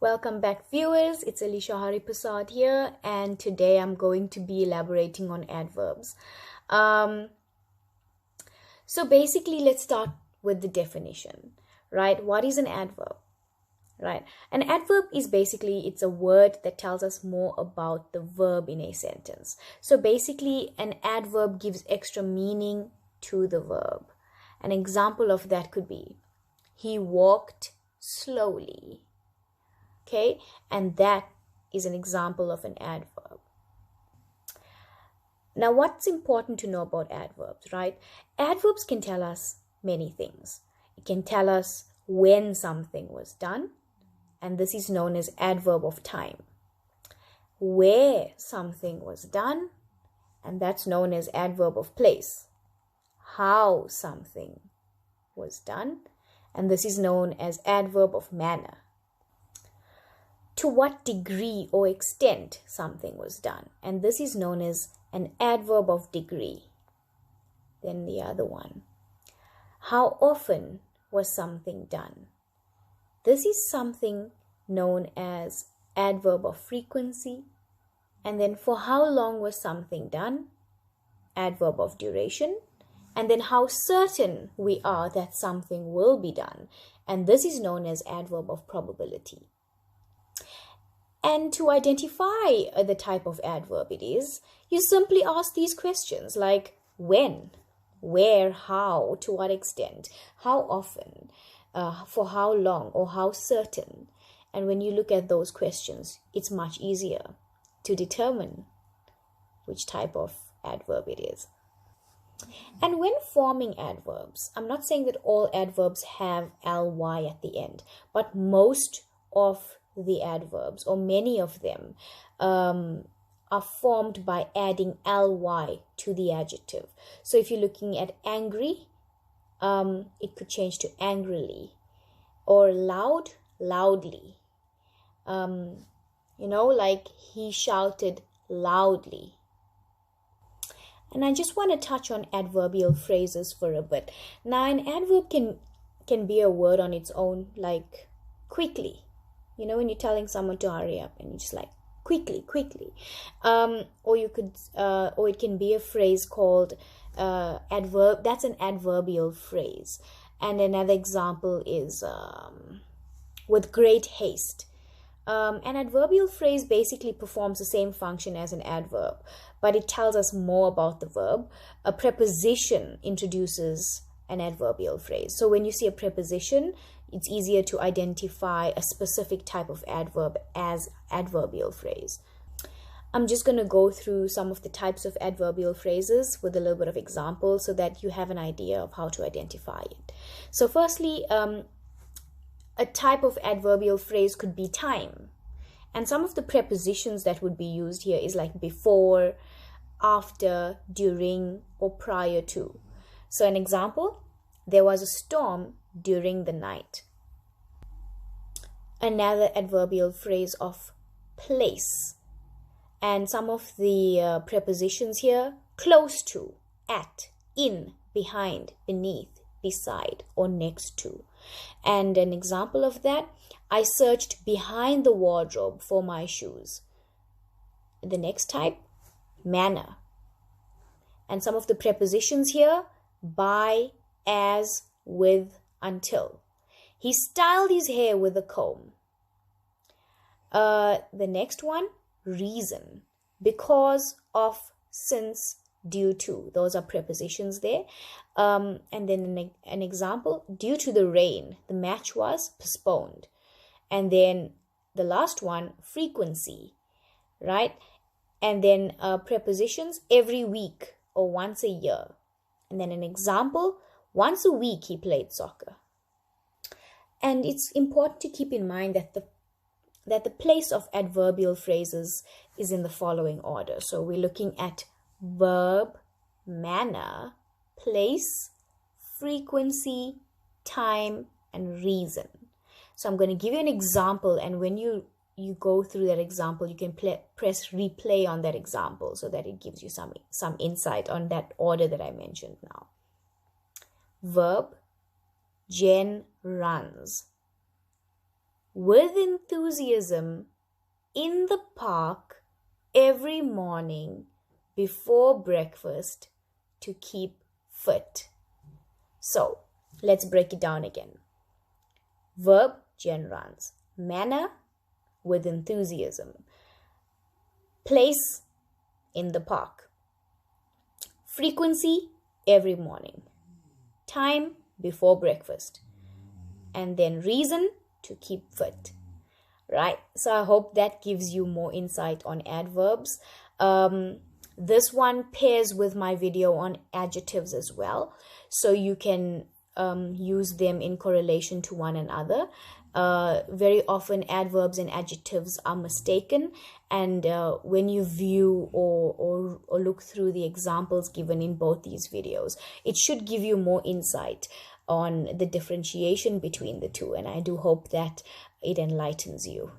Welcome back, viewers. It's Alicia Haripasad here, and today I'm going to be elaborating on adverbs. So basically, let's start with the definition, right? What is an adverb, right? An adverb is basically, it's a word that tells us more about the verb in a sentence. So basically, an adverb gives extra meaning to the verb. An example of that could be, he walked slowly. Okay, and that is an example of an adverb. Now, what's important to know about adverbs, right? Adverbs can tell us many things. It can tell us when something was done, and this is known as adverb of time. Where something was done, and that's known as adverb of place. How something was done, and this is known as adverb of manner. To what degree or extent something was done, and this is known as an adverb of degree. Then the other one, how often was something done? This is something known as adverb of frequency. And then for how long was something done? Adverb of duration. And then how certain we are that something will be done, and this is known as adverb of probability. And to identify the type of adverb it is, you simply ask these questions like when, where, how, to what extent, how often, for how long, or how certain. And when you look at those questions, it's much easier to determine which type of adverb it is. And when forming adverbs, I'm not saying that all adverbs have ly at the end, but most of the adverbs, or many of them, are formed by adding ly to the adjective. So if you're looking at angry, it could change to angrily, or loud, loudly. Like he shouted loudly. And I just want to touch on adverbial phrases for a bit. Now, an adverb can be a word on its own, like quickly. When you're telling someone to hurry up, and you're just like quickly. Or it can be a phrase called adverb. That's an adverbial phrase. And another example is with great haste. An adverbial phrase basically performs the same function as an adverb, but it tells us more about the verb. A preposition introduces an adverbial phrase. So when you see a preposition, it's easier to identify a specific type of adverb as adverbial phrase. I'm just going to go through some of the types of adverbial phrases with a little bit of examples so that you have an idea of how to identify it. So firstly, a type of adverbial phrase could be time. And some of the prepositions that would be used here is like before, after, during, or prior to. So an example, there was a storm during the night. Another adverbial phrase of place. And some of the prepositions here, close to, at, in, behind, beneath, beside, or next to. And an example of that, I searched behind the wardrobe for my shoes. The next type, manner. And some of the prepositions here, by, as, with, until. He styled his hair with a comb. The next one, reason. Because, of, since, due to. Those are prepositions there. And then an example, due to the rain, the match was postponed. And then the last one, frequency, right? And then prepositions, every week or once a year. And then an example, once a week he played soccer. And it's important to keep in mind that the place of adverbial phrases is in the following order. So we're looking at verb, manner, place, frequency, time, and reason. So I'm going to give you an example, and when you go through that example, you can press replay on that example so that it gives you some insight on that order that I mentioned now. Verb, Jen runs. with enthusiasm in the park every morning before breakfast to keep fit. So let's break it down again. Verb, generans. Manner, with enthusiasm. Place, in the park. Frequency, every morning. Time, before breakfast. And then reason, to keep fit. Right? So I hope that gives you more insight on adverbs. This one pairs with my video on adjectives as well. So you can use them in correlation to one another. Very often adverbs and adjectives are mistaken, and when you view or look through the examples given in both these videos, it should give you more insight on the differentiation between the two, and I do hope that it enlightens you.